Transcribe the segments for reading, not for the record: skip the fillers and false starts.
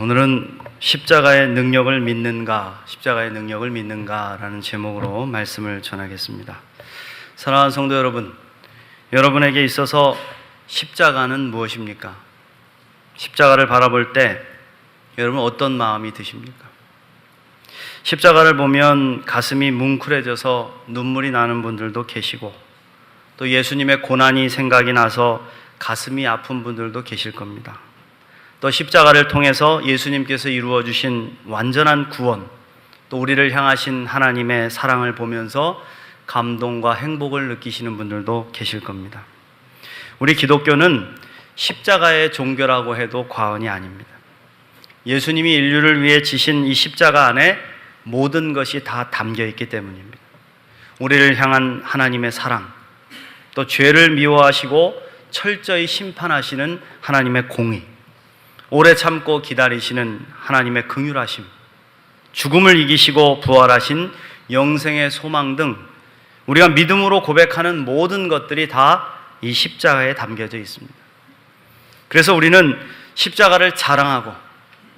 오늘은 십자가의 능력을 믿는가, 십자가의 능력을 믿는가라는 제목으로 말씀을 전하겠습니다. 사랑하는 성도 여러분, 여러분에게 있어서 십자가는 무엇입니까? 십자가를 바라볼 때 여러분 어떤 마음이 드십니까? 십자가를 보면 가슴이 뭉클해져서 눈물이 나는 분들도 계시고, 또 예수님의 고난이 생각이 나서 가슴이 아픈 분들도 계실 겁니다. 또 십자가를 통해서 예수님께서 이루어 주신 완전한 구원, 또 우리를 향하신 하나님의 사랑을 보면서 감동과 행복을 느끼시는 분들도 계실 겁니다. 우리 기독교는 십자가의 종교라고 해도 과언이 아닙니다. 예수님이 인류를 위해 지신 이 십자가 안에 모든 것이 다 담겨 있기 때문입니다. 우리를 향한 하나님의 사랑, 또 죄를 미워하시고 철저히 심판하시는 하나님의 공의, 오래 참고 기다리시는 하나님의 긍휼하심, 죽음을 이기시고 부활하신 영생의 소망 등 우리가 믿음으로 고백하는 모든 것들이 다 이 십자가에 담겨져 있습니다. 그래서 우리는 십자가를 자랑하고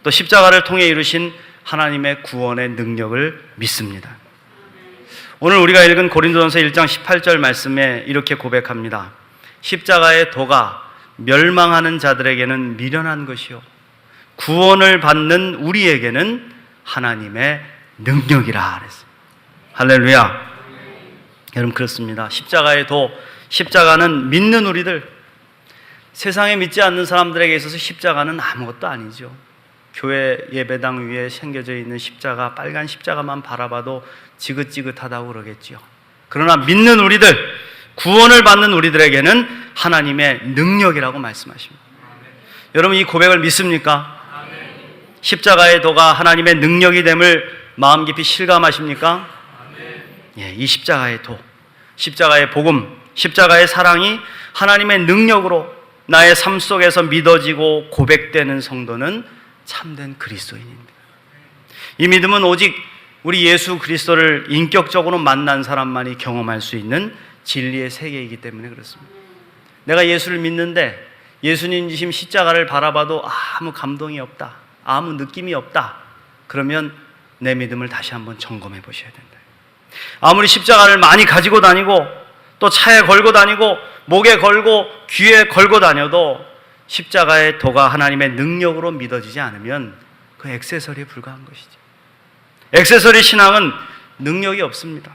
또 십자가를 통해 이루신 하나님의 구원의 능력을 믿습니다. 오늘 우리가 읽은 고린도전서 1장 18절 말씀에 이렇게 고백합니다. 십자가의 도가 멸망하는 자들에게는 미련한 것이요 구원을 받는 우리에게는 하나님의 능력이라 그랬어요. 할렐루야. 여러분, 그렇습니다. 십자가의 도, 십자가는 믿는 우리들, 세상에 믿지 않는 사람들에게 있어서 십자가는 아무것도 아니죠. 교회 예배당 위에 새겨져 있는 십자가, 빨간 십자가만 바라봐도 지긋지긋하다고 그러겠지요. 그러나 믿는 우리들, 구원을 받는 우리들에게는 하나님의 능력이라고 말씀하십니다. 여러분, 이 고백을 믿습니까? 십자가의 도가 하나님의 능력이 됨을 마음 깊이 실감하십니까? 예, 이 십자가의 도, 십자가의 복음, 십자가의 사랑이 하나님의 능력으로 나의 삶 속에서 믿어지고 고백되는 성도는 참된 그리스도인입니다. 이 믿음은 오직 우리 예수 그리스도를 인격적으로 만난 사람만이 경험할 수 있는 진리의 세계이기 때문에 그렇습니다. 내가 예수를 믿는데 예수님 지신 십자가를 바라봐도 아무 감동이 없다, 아무 느낌이 없다, 그러면 내 믿음을 다시 한번 점검해 보셔야 된다. 아무리 십자가를 많이 가지고 다니고 또 차에 걸고 다니고 목에 걸고 귀에 걸고 다녀도 십자가의 도가 하나님의 능력으로 믿어지지 않으면 그 액세서리에 불과한 것이죠. 액세서리 신앙은 능력이 없습니다.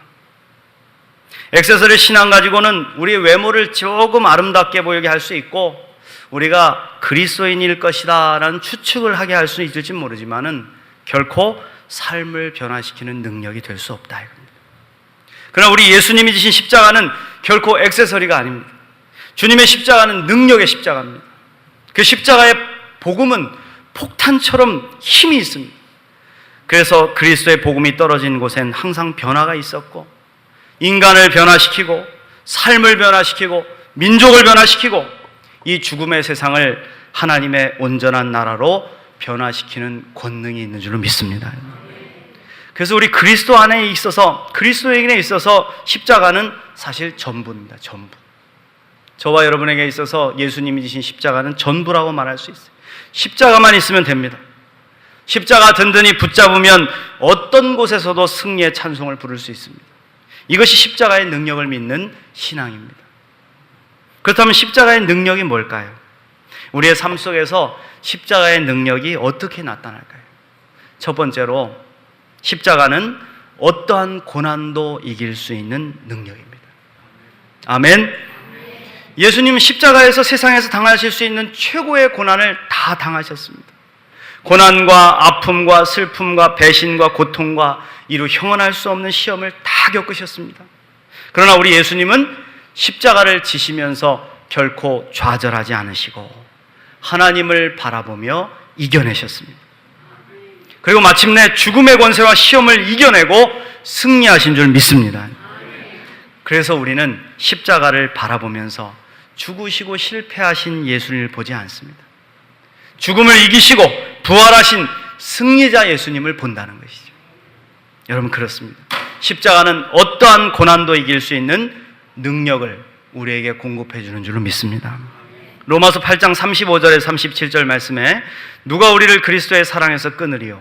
액세서리 신앙 가지고는 우리의 외모를 조금 아름답게 보이게 할 수 있고 우리가 그리스도인일 것이다 라는 추측을 하게 할 수 있을지 모르지만은 결코 삶을 변화시키는 능력이 될 수 없다 이겁니다. 그러나 우리 예수님이 지신 십자가는 결코 액세서리가 아닙니다. 주님의 십자가는 능력의 십자가입니다. 그 십자가의 복음은 폭탄처럼 힘이 있습니다. 그래서 그리스도의 복음이 떨어진 곳엔 항상 변화가 있었고, 인간을 변화시키고 삶을 변화시키고 민족을 변화시키고 이 죽음의 세상을 하나님의 온전한 나라로 변화시키는 권능이 있는 줄로 믿습니다. 그래서 우리 그리스도 안에 있어서, 그리스도인에 있어서 십자가는 사실 전부입니다. 전부. 저와 여러분에게 있어서 예수님이 지신 십자가는 전부라고 말할 수 있어요. 십자가만 있으면 됩니다. 십자가 든든히 붙잡으면 어떤 곳에서도 승리의 찬송을 부를 수 있습니다. 이것이 십자가의 능력을 믿는 신앙입니다. 그렇다면 십자가의 능력이 뭘까요? 우리의 삶 속에서 십자가의 능력이 어떻게 나타날까요? 첫 번째로, 십자가는 어떠한 고난도 이길 수 있는 능력입니다. 아멘. 예수님은 십자가에서 세상에서 당하실 수 있는 최고의 고난을 다 당하셨습니다. 고난과 아픔과 슬픔과 배신과 고통과 이루 형언할 수 없는 시험을 다 겪으셨습니다. 그러나 우리 예수님은 십자가를 지시면서 결코 좌절하지 않으시고 하나님을 바라보며 이겨내셨습니다. 그리고 마침내 죽음의 권세와 시험을 이겨내고 승리하신 줄 믿습니다. 그래서 우리는 십자가를 바라보면서 죽으시고 실패하신 예수님을 보지 않습니다. 죽음을 이기시고 부활하신 승리자 예수님을 본다는 것이죠. 여러분, 그렇습니다. 십자가는 어떠한 고난도 이길 수 있는 능력을 우리에게 공급해 주는 줄로 믿습니다. 로마서 8장 35절에 37절 말씀에 누가 우리를 그리스도의 사랑에서 끊으리요?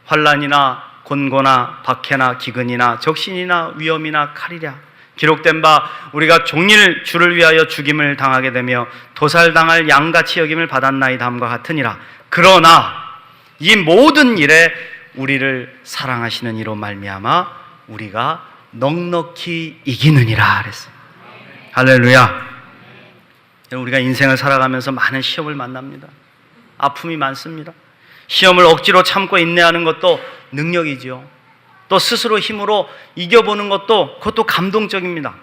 환난이나 곤고나 박해나 기근이나 적신이나 위험이나 칼이랴. 기록된 바 우리가 종일 주를 위하여 죽임을 당하게 되며 도살당할 양같이 여김을 받았나이다 함과 같으니라. 그러나 이 모든 일에 우리를 사랑하시는 이로 말미암아 우리가 넉넉히 이기느니라 그랬어요. 할렐루야. 우리가 인생을 살아가면서 많은 시험을 만납니다. 아픔이 많습니다. 시험을 억지로 참고 인내하는 것도 능력이지요. 또 스스로 힘으로 이겨보는 것도 그것도 감동적입니다.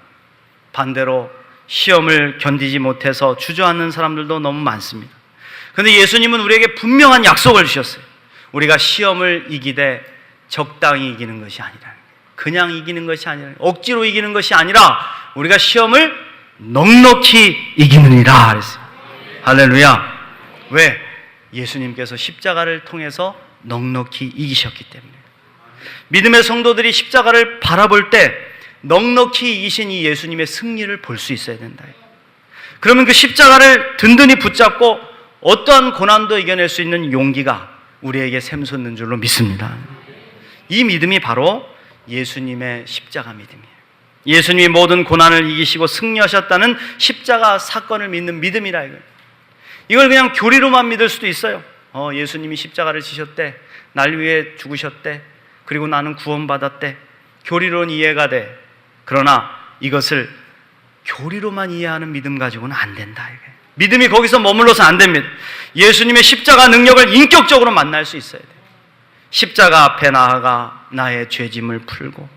반대로 시험을 견디지 못해서 주저앉는 사람들도 너무 많습니다. 그런데 예수님은 우리에게 분명한 약속을 주셨어요. 우리가 시험을 이기되 적당히 이기는 것이 아니라, 그냥 이기는 것이 아니라, 억지로 이기는 것이 아니라 우리가 시험을 넉넉히 이기느니라 그랬어요. 할렐루야. 왜? 예수님께서 십자가를 통해서 넉넉히 이기셨기 때문에. 믿음의 성도들이 십자가를 바라볼 때 넉넉히 이기신 이 예수님의 승리를 볼 수 있어야 된다. 그러면 그 십자가를 든든히 붙잡고 어떠한 고난도 이겨낼 수 있는 용기가 우리에게 샘솟는 줄로 믿습니다. 이 믿음이 바로 예수님의 십자가 믿음이에요. 예수님이 모든 고난을 이기시고 승리하셨다는 십자가 사건을 믿는 믿음이라 이거예요. 이걸 그냥 교리로만 믿을 수도 있어요. 예수님이 십자가를 지셨대, 날 위해 죽으셨대, 그리고 나는 구원받았대. 교리로는 이해가 돼. 그러나 이것을 교리로만 이해하는 믿음 가지고는 안 된다 이거예요. 믿음이 거기서 머물러서 안 됩니다. 예수님의 십자가 능력을 인격적으로 만날 수 있어야 돼요. 십자가 앞에 나아가 나의 죄짐을 풀고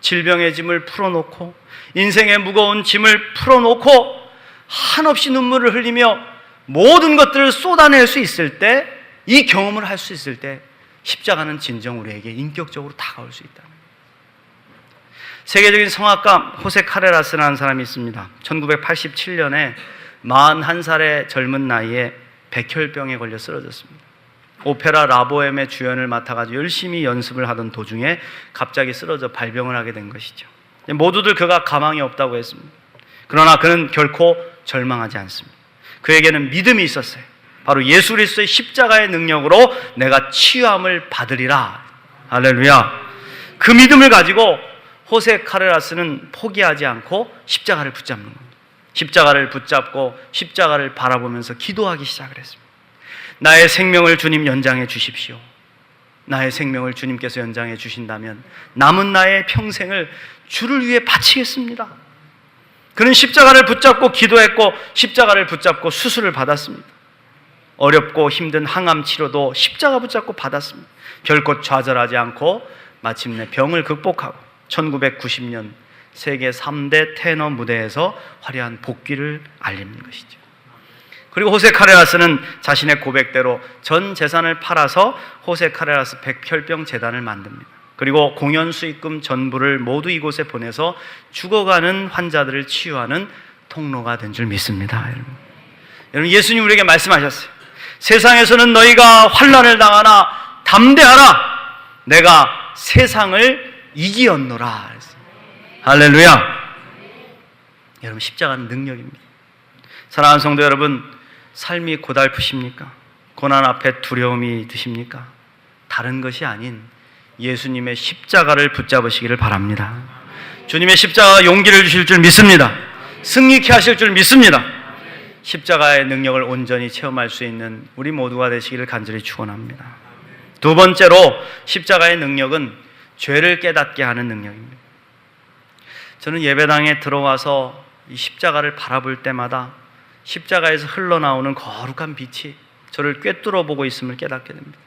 질병의 짐을 풀어놓고 인생의 무거운 짐을 풀어놓고 한없이 눈물을 흘리며 모든 것들을 쏟아낼 수 있을 때, 이 경험을 할 수 있을 때 십자가는 진정 우리에게 인격적으로 다가올 수 있다는 거예요. 세계적인 성악가 호세 카레라스라는 사람이 있습니다. 1987년에 41살의 젊은 나이에 백혈병에 걸려 쓰러졌습니다. 오페라 라보엠의 주연을 맡아가지고 열심히 연습을 하던 도중에 갑자기 쓰러져 발병을 하게 된 것이죠. 모두들 그가 가망이 없다고 했습니다. 그러나 그는 결코 절망하지 않습니다. 그에게는 믿음이 있었어요. 바로 예수 그리스도의 십자가의 능력으로 내가 치유함을 받으리라. 할렐루야. 그 믿음을 가지고 호세 카레라스는 포기하지 않고 십자가를 붙잡는 겁니다. 십자가를 붙잡고 십자가를 바라보면서 기도하기 시작을 했습니다. 나의 생명을 주님 연장해 주십시오. 나의 생명을 주님께서 연장해 주신다면 남은 나의 평생을 주를 위해 바치겠습니다. 그는 십자가를 붙잡고 기도했고 십자가를 붙잡고 수술을 받았습니다. 어렵고 힘든 항암 치료도 십자가 붙잡고 받았습니다. 결코 좌절하지 않고 마침내 병을 극복하고 1990년 세계 3대 테너 무대에서 화려한 복귀를 알리는 것이죠. 그리고 호세 카레라스는 자신의 고백대로 전 재산을 팔아서 호세 카레라스 백혈병 재단을 만듭니다. 그리고 공연 수익금 전부를 모두 이곳에 보내서 죽어가는 환자들을 치유하는 통로가 된 줄 믿습니다. 여러분, 예수님 우리에게 말씀하셨어요. 세상에서는 너희가 환난을 당하나 담대하라. 내가 세상을 이기었노라. 할렐루야. 여러분, 십자가는 능력입니다. 사랑하는 성도 여러분, 삶이 고달프십니까? 고난 앞에 두려움이 드십니까? 다른 것이 아닌 예수님의 십자가를 붙잡으시기를 바랍니다. 주님의 십자가가 용기를 주실 줄 믿습니다. 승리케 하실 줄 믿습니다. 십자가의 능력을 온전히 체험할 수 있는 우리 모두가 되시기를 간절히 축원합니다. 두 번째로 십자가의 능력은 죄를 깨닫게 하는 능력입니다. 저는 예배당에 들어와서 이 십자가를 바라볼 때마다 십자가에서 흘러나오는 거룩한 빛이 저를 꿰뚫어 보고 있음을 깨닫게 됩니다.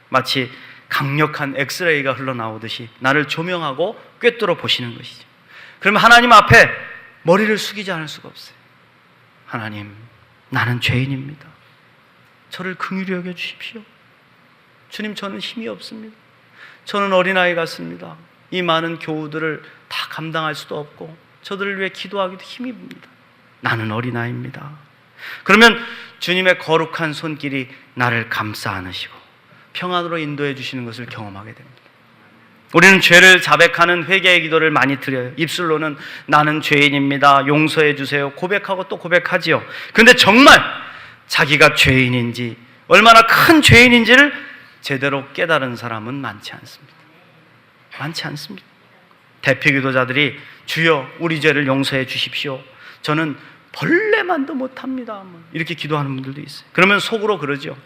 마치 강력한 엑스레이가 흘러나오듯이 나를 조명하고 꿰뚫어 보시는 것이죠. 그러면 하나님 앞에 머리를 숙이지 않을 수가 없어요. 하나님, 나는 죄인입니다. 저를 긍휼히 여겨 주십시오. 주님, 저는 힘이 없습니다. 저는 어린아이 같습니다. 이 많은 교우들을 다 감당할 수도 없고 저들을 위해 기도하기도 힘이 듭니다. 나는 어린아이입니다. 그러면 주님의 거룩한 손길이 나를 감싸 안으시고 평안으로 인도해 주시는 것을 경험하게 됩니다. 우리는 죄를 자백하는 회개의 기도를 많이 드려요. 입술로는 나는 죄인입니다, 용서해 주세요, 고백하고 또 고백하지요. 근데 정말 자기가 죄인인지, 얼마나 큰 죄인인지를 제대로 깨달은 사람은 많지 않습니다. 많지 않습니다. 대표 기도자들이 주여 우리 죄를 용서해 주십시오, 저는 벌레만도 못합니다, 이렇게 기도하는 분들도 있어요. 그러면 속으로 그러죠.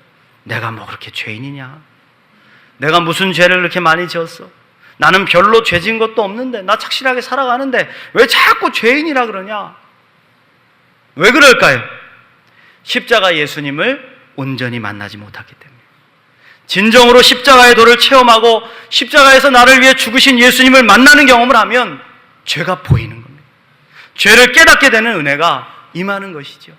내가 뭐 그렇게 죄인이냐? 내가 무슨 죄를 그렇게 많이 지었어? 나는 별로 죄 지은 것도 없는데, 나 착실하게 살아가는데 왜 자꾸 죄인이라 그러냐? 왜 그럴까요? 십자가 예수님을 온전히 만나지 못했기 때문에. 진정으로 십자가의 도를 체험하고 십자가에서 나를 위해 죽으신 예수님을 만나는 경험을 하면 죄가 보이는 겁니다. 죄를 깨닫게 되는 은혜가 임하는 것이죠.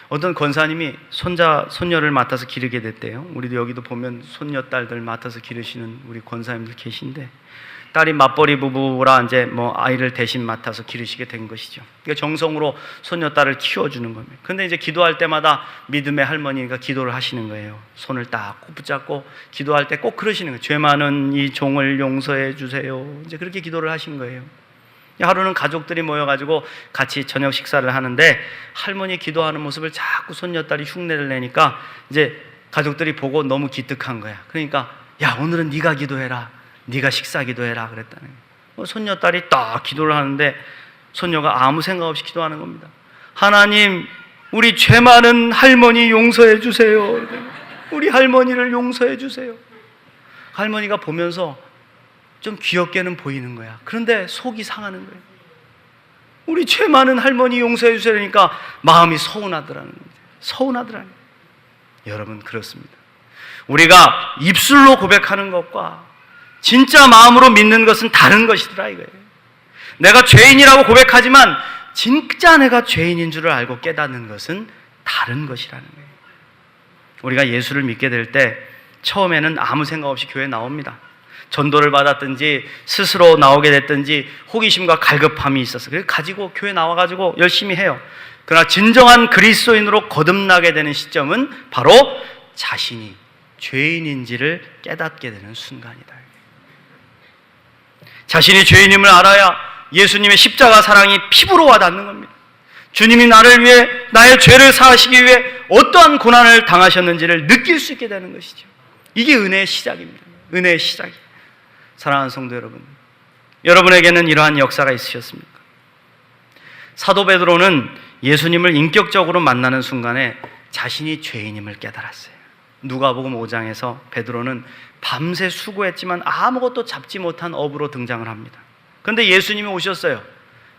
어떤 권사님이 손녀를 맡아서 기르게 됐대요. 우리도 여기도 보면 손녀딸들 맡아서 기르시는 우리 권사님들 계신데, 딸이 맞벌이 부부라 이제 아이를 대신 맡아서 기르시게 된 것이죠. 그러니까 정성으로 손녀딸을 키워주는 겁니다. 근데 이제 기도할 때마다 믿음의 할머니가 기도를 하시는 거예요. 손을 딱 붙잡고 기도할 때 꼭 그러시는 거예요. 죄 많은 이 종을 용서해 주세요. 이제 그렇게 기도를 하신 거예요. 하루는 가족들이 모여가지고 같이 저녁 식사를 하는데, 할머니 기도하는 모습을 자꾸 손녀딸이 흉내를 내니까 이제 가족들이 보고 너무 기특한 거야. 그러니까 야, 오늘은 네가 기도해라, 네가 식사 기도해라 그랬다는 거예요. 손녀딸이 딱 기도를 하는데 손녀가 아무 생각 없이 기도하는 겁니다. 하나님, 우리 죄 많은 할머니 용서해 주세요. 우리 할머니를 용서해 주세요. 할머니가 보면서 좀 귀엽게는 보이는 거야. 그런데 속이 상하는 거예요. 우리 죄 많은 할머니 용서해 주세요니까 마음이 서운하더라는 겁니다. 서운하더라는 거예요. 여러분, 그렇습니다. 우리가 입술로 고백하는 것과 진짜 마음으로 믿는 것은 다른 것이더라 이거예요. 내가 죄인이라고 고백하지만 진짜 내가 죄인인 줄을 알고 깨닫는 것은 다른 것이라는 거예요. 우리가 예수를 믿게 될 때 처음에는 아무 생각 없이 교회에 나옵니다. 전도를 받았든지 스스로 나오게 됐든지 호기심과 갈급함이 있어서 그래서 가지고 교회 나와가지고 열심히 해요. 그러나 진정한 그리스도인으로 거듭나게 되는 시점은 바로 자신이 죄인인지를 깨닫게 되는 순간이다. 자신이 죄인임을 알아야 예수님의 십자가 사랑이 피부로 와닿는 겁니다. 주님이 나를 위해, 나의 죄를 사하시기 위해 어떠한 고난을 당하셨는지를 느낄 수 있게 되는 것이죠. 이게 은혜의 시작입니다. 은혜의 시작이에요. 사랑하는 성도 여러분, 여러분에게는 이러한 역사가 있으셨습니까? 사도 베드로는 예수님을 인격적으로 만나는 순간에 자신이 죄인임을 깨달았어요. 누가복음 5장에서 베드로는 밤새 수고했지만 아무것도 잡지 못한 어부로 등장을 합니다. 그런데 예수님이 오셨어요.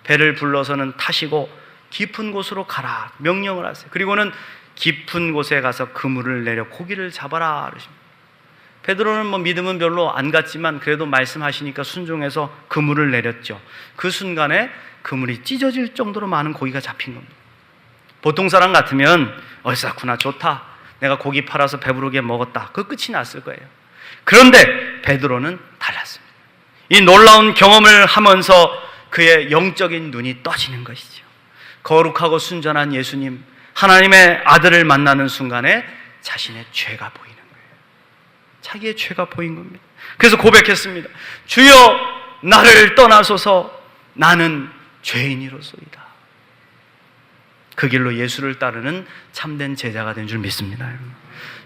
배를 불러서는 타시고 깊은 곳으로 가라 명령을 하세요. 그리고는 깊은 곳에 가서 그물을 내려 고기를 잡아라 그러십니다. 베드로는 믿음은 별로 안 갔지만 그래도 말씀하시니까 순종해서 그물을 내렸죠. 그 순간에 그물이 찢어질 정도로 많은 고기가 잡힌 겁니다. 보통 사람 같으면 얼싸구나, 좋다, 내가 고기 팔아서 배부르게 먹었다, 그 끝이 났을 거예요. 그런데 베드로는 달랐습니다. 이 놀라운 경험을 하면서 그의 영적인 눈이 떠지는 것이죠. 거룩하고 순전한 예수님, 하나님의 아들을 만나는 순간에 자신의 죄가 보이는 거예요. 자기의 죄가 보인 겁니다. 그래서 고백했습니다. 주여 나를 떠나소서, 나는 죄인이로소이다. 그 길로 예수를 따르는 참된 제자가 된 줄 믿습니다.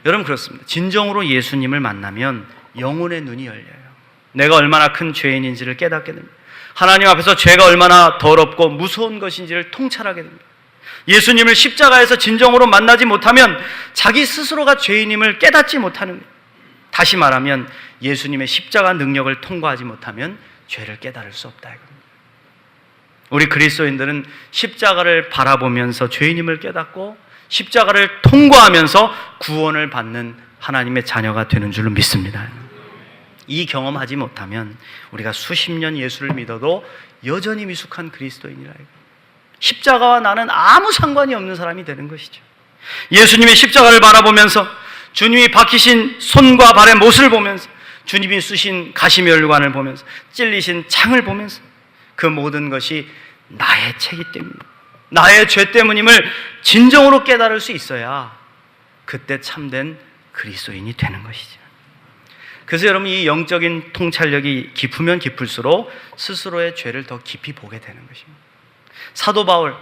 여러분, 그렇습니다. 진정으로 예수님을 만나면 영혼의 눈이 열려요. 내가 얼마나 큰 죄인인지를 깨닫게 됩니다. 하나님 앞에서 죄가 얼마나 더럽고 무서운 것인지를 통찰하게 됩니다. 예수님을 십자가에서 진정으로 만나지 못하면 자기 스스로가 죄인임을 깨닫지 못하는 거예요. 다시 말하면 예수님의 십자가 능력을 통과하지 못하면 죄를 깨달을 수 없다 이겁니다. 우리 그리스도인들은 십자가를 바라보면서 죄인임을 깨닫고 십자가를 통과하면서 구원을 받는 하나님의 자녀가 되는 줄로 믿습니다. 이 경험하지 못하면 우리가 수십 년 예수를 믿어도 여전히 미숙한 그리스도인이라 이거. 십자가와 나는 아무 상관이 없는 사람이 되는 것이죠. 예수님의 십자가를 바라보면서 주님이 박히신 손과 발의 못을 보면서 주님이 쓰신 가시면류관을 보면서 찔리신 창을 보면서 그 모든 것이 나의 책이 때문입니다. 나의 죄 때문임을 진정으로 깨달을 수 있어야 그때 참된 그리스도인이 되는 것이죠. 그래서 여러분, 이 영적인 통찰력이 깊으면 깊을수록 스스로의 죄를 더 깊이 보게 되는 것입니다. 사도 바울,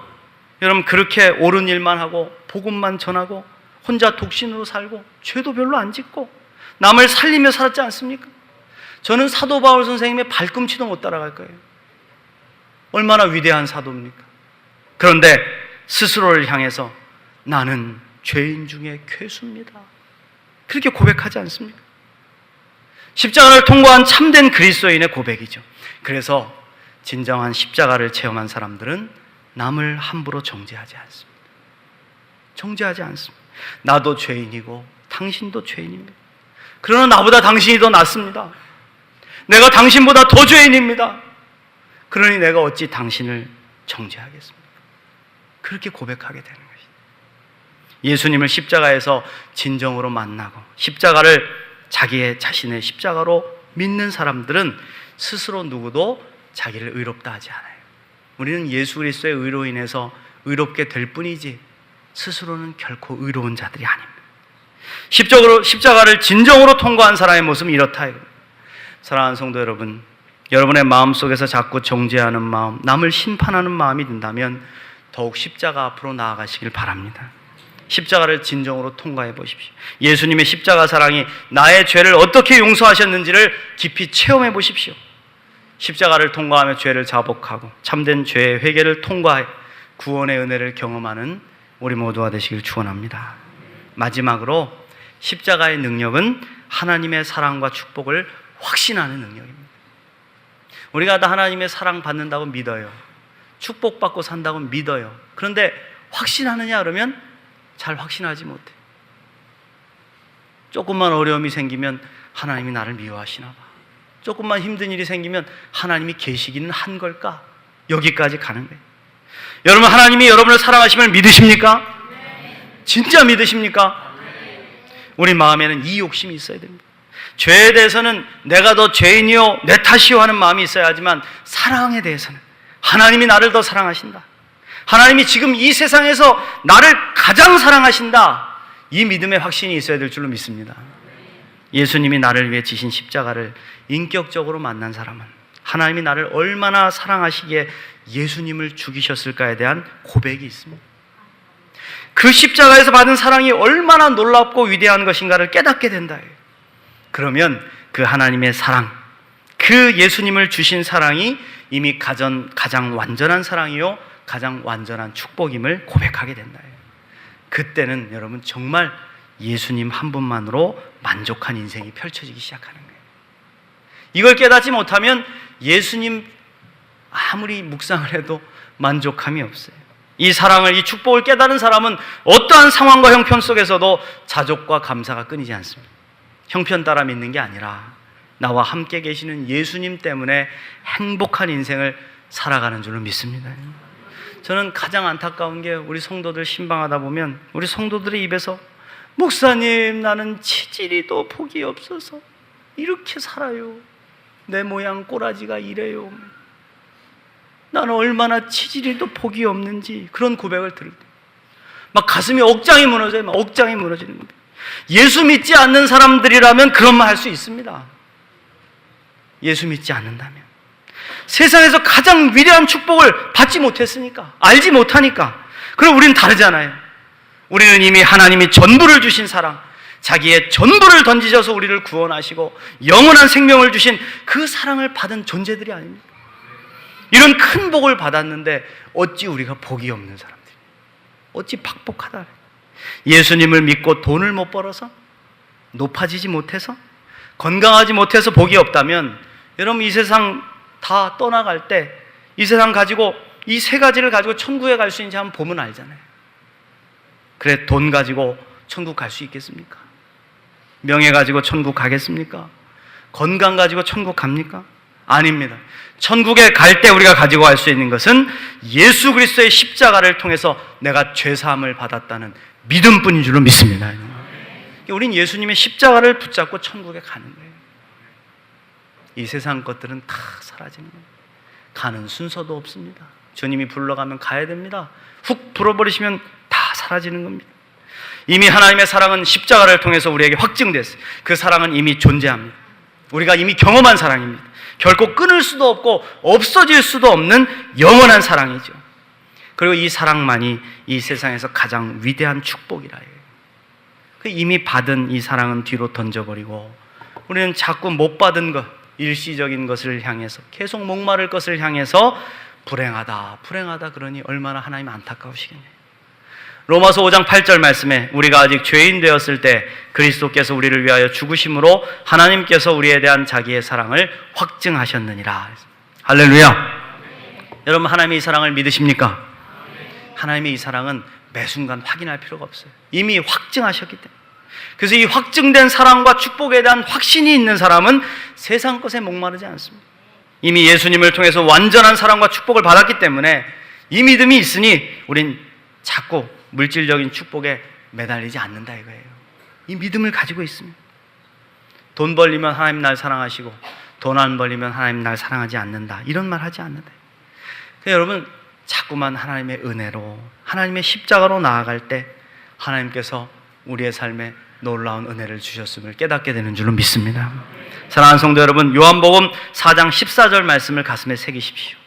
여러분, 그렇게 옳은 일만 하고 복음만 전하고 혼자 독신으로 살고 죄도 별로 안 짓고 남을 살리며 살았지 않습니까? 저는 사도 바울 선생님의 발꿈치도 못 따라갈 거예요. 얼마나 위대한 사도입니까? 그런데 스스로를 향해서 나는 죄인 중에 괴수입니다, 그렇게 고백하지 않습니까? 십자가를 통과한 참된 그리스도인의 고백이죠. 그래서 진정한 십자가를 체험한 사람들은 남을 함부로 정죄하지 않습니다. 정죄하지 않습니다. 나도 죄인이고 당신도 죄인입니다. 그러나 나보다 당신이 더 낫습니다. 내가 당신보다 더 죄인입니다. 그러니 내가 어찌 당신을 정죄하겠습니까? 그렇게 고백하게 되는 것입니다. 예수님을 십자가에서 진정으로 만나고 십자가를 자신의 십자가로 믿는 사람들은 스스로 누구도 자기를 의롭다 하지 않아요. 우리는 예수 그리스도의 의로 인해서 의롭게 될 뿐이지 스스로는 결코 의로운 자들이 아닙니다. 십자가를 진정으로 통과한 사람의 모습은 이렇다. 사랑하는 성도 여러분, 여러분의 마음속에서 자꾸 정죄하는 마음, 남을 심판하는 마음이 든다면 더욱 십자가 앞으로 나아가시길 바랍니다. 십자가를 진정으로 통과해 보십시오. 예수님의 십자가 사랑이 나의 죄를 어떻게 용서하셨는지를 깊이 체험해 보십시오. 십자가를 통과하며 죄를 자복하고 참된 죄의 회개를 통과해 구원의 은혜를 경험하는 우리 모두가 되시길 축원합니다. 마지막으로 십자가의 능력은 하나님의 사랑과 축복을 확신하는 능력입니다. 우리가 다 하나님의 사랑 받는다고 믿어요. 축복받고 산다고 믿어요. 그런데 확신하느냐 그러면 잘 확신하지 못해. 조금만 어려움이 생기면 하나님이 나를 미워하시나 봐. 조금만 힘든 일이 생기면 하나님이 계시기는 한 걸까? 여기까지 가는 거예요. 여러분, 하나님이 여러분을 사랑하심을 믿으십니까? 진짜 믿으십니까? 우리 마음에는 이 욕심이 있어야 됩니다. 죄에 대해서는 내가 더 죄인이요 내 탓이요 하는 마음이 있어야 하지만 사랑에 대해서는 하나님이 나를 더 사랑하신다, 하나님이 지금 이 세상에서 나를 가장 사랑하신다, 이 믿음의 확신이 있어야 될 줄로 믿습니다. 예수님이 나를 위해 지신 십자가를 인격적으로 만난 사람은 하나님이 나를 얼마나 사랑하시기에 예수님을 죽이셨을까에 대한 고백이 있습니다. 그 십자가에서 받은 사랑이 얼마나 놀랍고 위대한 것인가를 깨닫게 된다. 그러면 그 하나님의 사랑, 그 예수님을 주신 사랑이 이미 가장 완전한 사랑이요 가장 완전한 축복임을 고백하게 된다. 그때는 여러분 정말 예수님 한 분만으로 만족한 인생이 펼쳐지기 시작하는 거예요. 이걸 깨닫지 못하면 예수님 아무리 묵상을 해도 만족함이 없어요. 이 사랑을, 이 축복을 깨달은 사람은 어떠한 상황과 형편 속에서도 자족과 감사가 끊이지 않습니다. 형편 따라 믿는 게 아니라 나와 함께 계시는 예수님 때문에 행복한 인생을 살아가는 줄로 믿습니다. 저는 가장 안타까운 게 우리 성도들 신방하다 보면 우리 성도들의 입에서 목사님, 나는 치질이도 복이 없어서 이렇게 살아요. 내 모양 꼬라지가 이래요. 나는 얼마나 치질이도 복이 없는지 그런 고백을 들을 때 막 가슴이 억장이 무너져요. 막 억장이 무너지는 겁니다. 예수 믿지 않는 사람들이라면 그런 말 할 수 있습니다. 예수 믿지 않는다면 세상에서 가장 위대한 축복을 받지 못했으니까, 알지 못하니까. 그럼 우리는 다르잖아요. 우리는 이미 하나님이 전부를 주신 사랑, 자기의 전부를 던지셔서 우리를 구원하시고 영원한 생명을 주신 그 사랑을 받은 존재들이 아닙니까? 이런 큰 복을 받았는데 어찌 우리가 복이 없는 사람들이, 어찌 팍복하다. 예수님을 믿고 돈을 못 벌어서, 높아지지 못해서, 건강하지 못해서 복이 없다면 여러분 이 세상 다 떠나갈 때 이 세상 가지고 이 세 가지를 가지고 천국에 갈 수 있는지 한번 보면 알잖아요. 그래, 돈 가지고 천국 갈 수 있겠습니까? 명예 가지고 천국 가겠습니까? 건강 가지고 천국 갑니까? 아닙니다. 천국에 갈 때 우리가 가지고 갈 수 있는 것은 예수 그리스도의 십자가를 통해서 내가 죄사함을 받았다는 믿음뿐인 줄로 믿습니다. 우린 예수님의 십자가를 붙잡고 천국에 가는 거예요. 이 세상 것들은 다 사라지는 거예요. 가는 순서도 없습니다. 주님이 불러가면 가야 됩니다. 훅 불어버리시면 다 사라지는 겁니다. 이미 하나님의 사랑은 십자가를 통해서 우리에게 확증됐어요. 그 사랑은 이미 존재합니다. 우리가 이미 경험한 사랑입니다. 결코 끊을 수도 없고 없어질 수도 없는 영원한 사랑이죠. 그리고 이 사랑만이 이 세상에서 가장 위대한 축복이라 해요. 그 이미 받은 이 사랑은 뒤로 던져버리고 우리는 자꾸 못 받은 것, 일시적인 것을 향해서 계속 목마를 것을 향해서 불행하다 그러니 얼마나 하나님 안타까우시겠네요. 로마서 5장 8절 말씀에 우리가 아직 죄인 되었을 때 그리스도께서 우리를 위하여 죽으심으로 하나님께서 우리에 대한 자기의 사랑을 확증하셨느니라. 할렐루야. 여러분, 하나님의 이 사랑을 믿으십니까? 하나님의 이 사랑은 매 순간 확인할 필요가 없어요. 이미 확증하셨기 때문에. 그래서 이 확증된 사랑과 축복에 대한 확신이 있는 사람은 세상 것에 목마르지 않습니다. 이미 예수님을 통해서 완전한 사랑과 축복을 받았기 때문에 이 믿음이 있으니 우린 자꾸 물질적인 축복에 매달리지 않는다 이거예요. 이 믿음을 가지고 있습니다. 돈 벌리면 하나님 날 사랑하시고 돈 안 벌리면 하나님 날 사랑하지 않는다, 이런 말 하지 않는다. 그래서 여러분, 자꾸만 하나님의 은혜로, 하나님의 십자가로 나아갈 때 하나님께서 우리의 삶에 놀라운 은혜를 주셨음을 깨닫게 되는 줄로 믿습니다. 사랑하는 성도 여러분, 요한복음 4장 14절 말씀을 가슴에 새기십시오.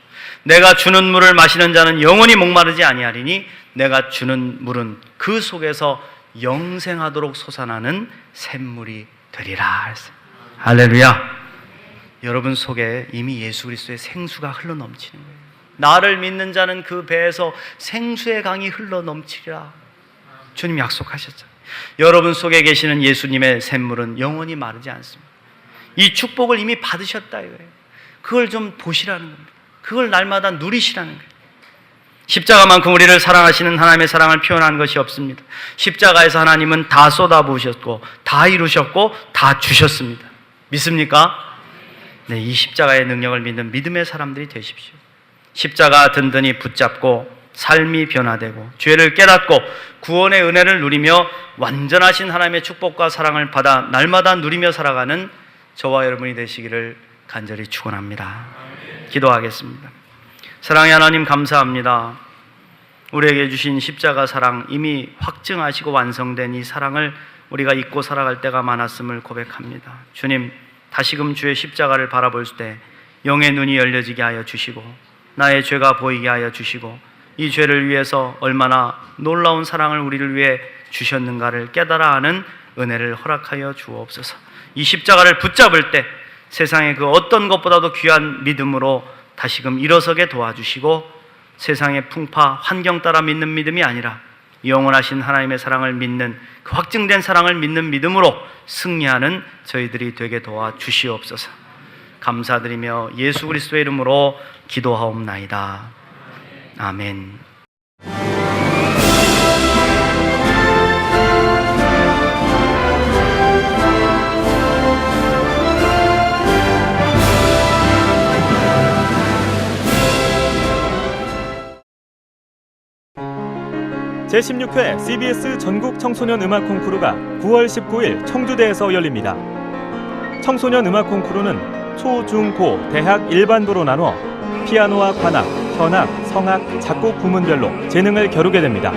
내가 주는 물을 마시는 자는 영원히 목마르지 아니하리니 내가 주는 물은 그 속에서 영생하도록 솟아나는 샘물이 되리라. 할렐루야. 여러분 속에 이미 예수 그리스도의 생수가 흘러넘치는 거예요. 나를 믿는 자는 그 배에서 생수의 강이 흘러넘치리라. 주님 약속하셨잖아요. 여러분 속에 계시는 예수님의 샘물은 영원히 마르지 않습니다. 이 축복을 이미 받으셨다 이거예요. 그걸 좀 보시라는 겁니다. 그걸 날마다 누리시라는 거예요. 십자가만큼 우리를 사랑하시는 하나님의 사랑을 표현한 것이 없습니다. 십자가에서 하나님은 다 쏟아부으셨고 다 이루셨고 다 주셨습니다. 믿습니까? 네, 이 십자가의 능력을 믿는 믿음의 사람들이 되십시오. 십자가 든든히 붙잡고 삶이 변화되고 죄를 깨닫고 구원의 은혜를 누리며 완전하신 하나님의 축복과 사랑을 받아 날마다 누리며 살아가는 저와 여러분이 되시기를 간절히 축원합니다. 기도하겠습니다. 사랑의 하나님, 감사합니다. 우리에게 주신 십자가 사랑, 이미 확증하시고 완성된 이 사랑을 우리가 잊고 살아갈 때가 많았음을 고백합니다. 주님, 다시금 주의 십자가를 바라볼 때 영의 눈이 열려지게 하여 주시고 나의 죄가 보이게 하여 주시고 이 죄를 위해서 얼마나 놀라운 사랑을 우리를 위해 주셨는가를 깨달아 아는 은혜를 허락하여 주옵소서. 이 십자가를 붙잡을 때 세상의 그 어떤 것보다도 귀한 믿음으로 다시금 일어서게 도와주시고 세상의 풍파, 환경 따라 믿는 믿음이 아니라 영원하신 하나님의 사랑을 믿는, 그 확증된 사랑을 믿는 믿음으로 승리하는 저희들이 되게 도와주시옵소서. 감사드리며 예수 그리스도의 이름으로 기도하옵나이다. 아멘. 제16회 CBS 전국 청소년 음악 콩쿠르가 9월 19일 청주대에서 열립니다. 청소년 음악 콩쿠르는 초, 중, 고, 대학 일반부로 나눠 피아노와 관악, 현악, 성악, 작곡 부문별로 재능을 겨루게 됩니다.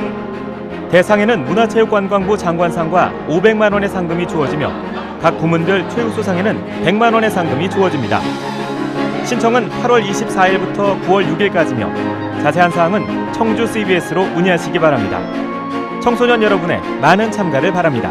대상에는 문화체육관광부 장관상과 500만 원의 상금이 주어지며 각 부문별 최우수상에는 100만 원의 상금이 주어집니다. 신청은 8월 24일부터 9월 6일까지며 자세한 사항은 청주 CBS로 문의하시기 바랍니다. 청소년 여러분의 많은 참가를 바랍니다.